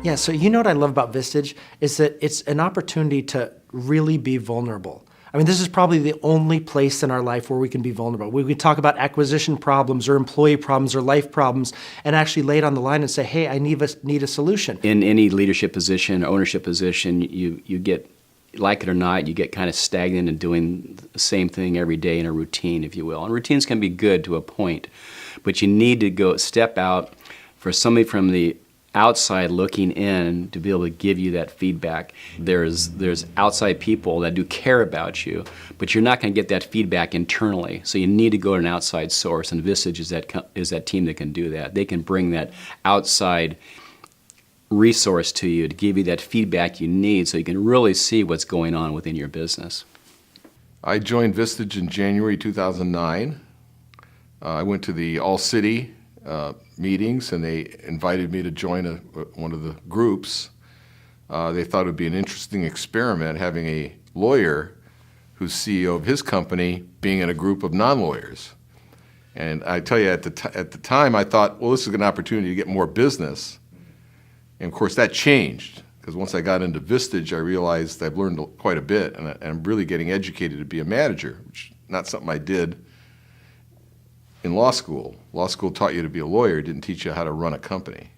Yeah, so you know what I love about Vistage is that it's an opportunity to really be vulnerable. I mean, this is probably the only place in our life where we can be vulnerable. We can talk about acquisition problems or employee problems or life problems and actually lay it on the line and say, hey, I need a solution. In any leadership position, ownership position, you get, like it or not, you get kind of stagnant in doing the same thing every day in a routine, if you will. And routines can be good to a point, but you need to go step out for somebody from the outside looking in to be able to give you that feedback. There's outside people that do care about you, but you're not going to get that feedback internally. So you need to go to an outside source, and Vistage is that team that can do that. They can bring that outside resource to you to give you that feedback you need so you can really see what's going on within your business. I joined Vistage in January 2009. I went to the all-city meetings, and they invited me to join one of the groups. They thought it would be an interesting experiment having a lawyer who's CEO of his company being in a group of non-lawyers. And I tell you, at the time, I thought, well, this is an opportunity to get more business. And of course, that changed, because once I got into Vistage, I realized I've learned quite a bit, and I'm really getting educated to be a manager, which is not something I did in law school. Law school taught you to be a lawyer, it didn't teach you how to run a company.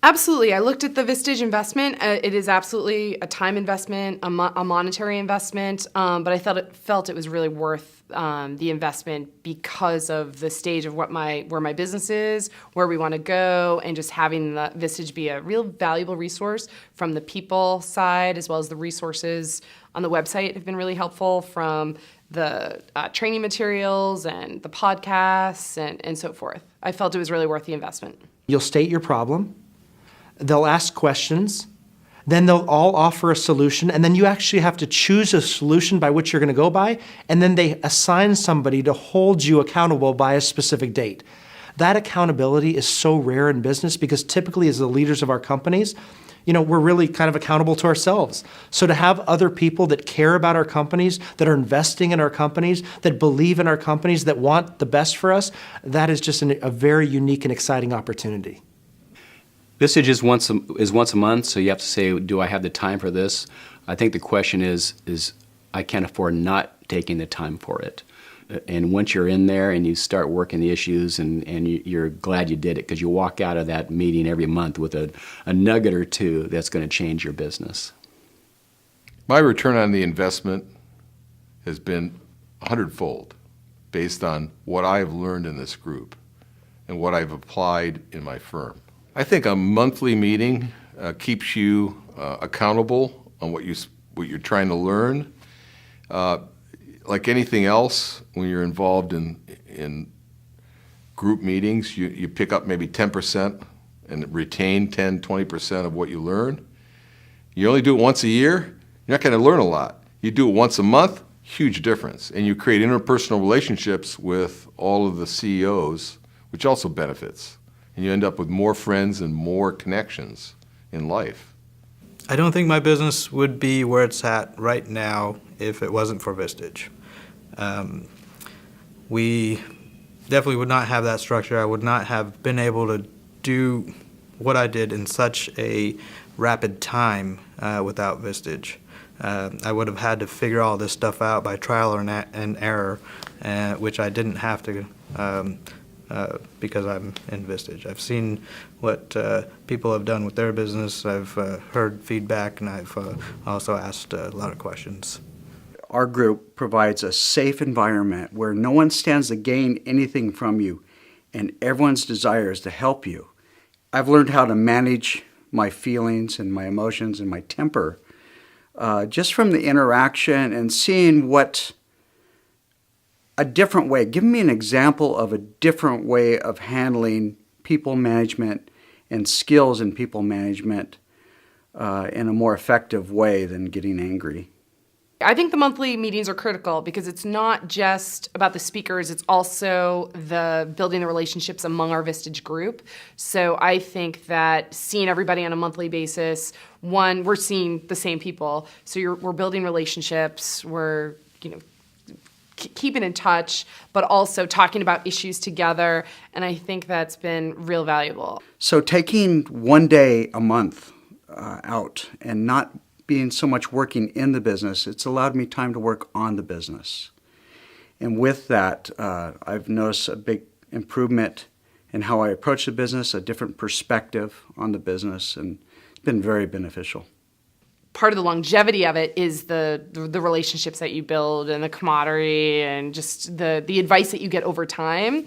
Absolutely. I looked at the Vistage investment. It is absolutely a time investment, a monetary investment, but I felt it was really worth the investment because of the stage of where my business is, where we want to go, and just having the Vistage be a real valuable resource from the people side, as well as the resources on the website have been really helpful, from the training materials and the podcasts and so forth. I felt it was really worth the investment. You'll state your problem. They'll ask questions, then they'll all offer a solution, and then you actually have to choose a solution by which you're going to go by, and then they assign somebody to hold you accountable by a specific date. That accountability is so rare in business because typically as the leaders of our companies, we're really kind of accountable to ourselves. So to have other people that care about our companies, that are investing in our companies, that believe in our companies, that want the best for us, that is just a very unique and exciting opportunity. Vistage is once a month, so you have to say, do I have the time for this? I think the question is I can't afford not taking the time for it. And once you're in there and you start working the issues and you're glad you did it, because you walk out of that meeting every month with a nugget or two that's going to change your business. My return on the investment has been 100-fold based on what I've learned in this group and what I've applied in my firm. I think a monthly meeting keeps you accountable on what you're trying to learn. Like anything else, when you're involved in group meetings, you pick up maybe 10% and retain 10, 20% of what you learn. You only do it once a year, you're not going to learn a lot. You do it once a month, huge difference. And you create interpersonal relationships with all of the CEOs, which also benefits. And you end up with more friends and more connections in life. I don't think my business would be where it's at right now if it wasn't for Vistage. We definitely would not have that structure. I would not have been able to do what I did in such a rapid time without Vistage. I would have had to figure all this stuff out by trial and error, which I didn't have to because I'm in Vistage. I've seen what people have done with their business. I've heard feedback, and I've also asked a lot of questions. Our group provides a safe environment where no one stands to gain anything from you, and everyone's desire is to help you. I've learned how to manage my feelings and my emotions and my temper just from the interaction and seeing what a different way. Give me an example of a different way of handling people management and skills in people management in a more effective way than getting angry. I think the monthly meetings are critical because it's not just about the speakers, it's also the building the relationships among our Vistage group. So I think that seeing everybody on a monthly basis, one, we're seeing the same people, so we're building relationships, we're keeping in touch, but also talking about issues together, and I think that's been real valuable. So taking one day a month out and not being so much working in the business, it's allowed me time to work on the business. And with that, I've noticed a big improvement in how I approach the business, a different perspective on the business, and it's been very beneficial. Part of the longevity of it is the relationships that you build and the camaraderie and just the advice that you get over time.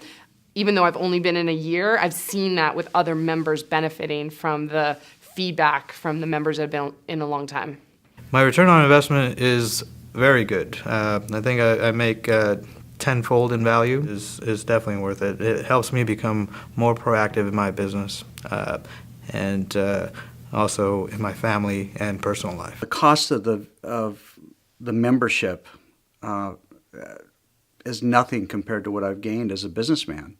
Even though I've only been in a year, I've seen that with other members benefiting from the feedback from the members that have been in a long time. My return on investment is very good. I think I make tenfold in value is definitely worth it. It helps me become more proactive in my business and also in my family and personal life. The cost of the membership is nothing compared to what I've gained as a businessman.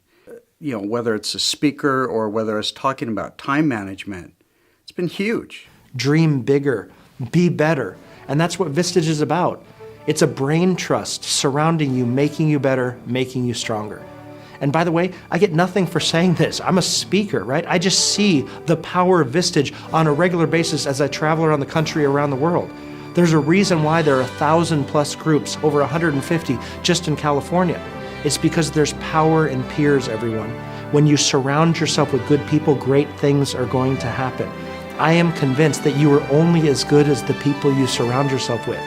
You know, whether it's a speaker or whether it's talking about time management, it's been huge. Dream bigger, be better. And that's what Vistage is about. It's a brain trust surrounding you, making you better, making you stronger. And by the way, I get nothing for saying this. I'm a speaker, right? I just see the power of Vistage on a regular basis as I travel around the country, around the world. There's a reason why there are 1,000+ groups, over 150 just in California. It's because there's power in peers, everyone. When you surround yourself with good people, great things are going to happen. I am convinced that you are only as good as the people you surround yourself with.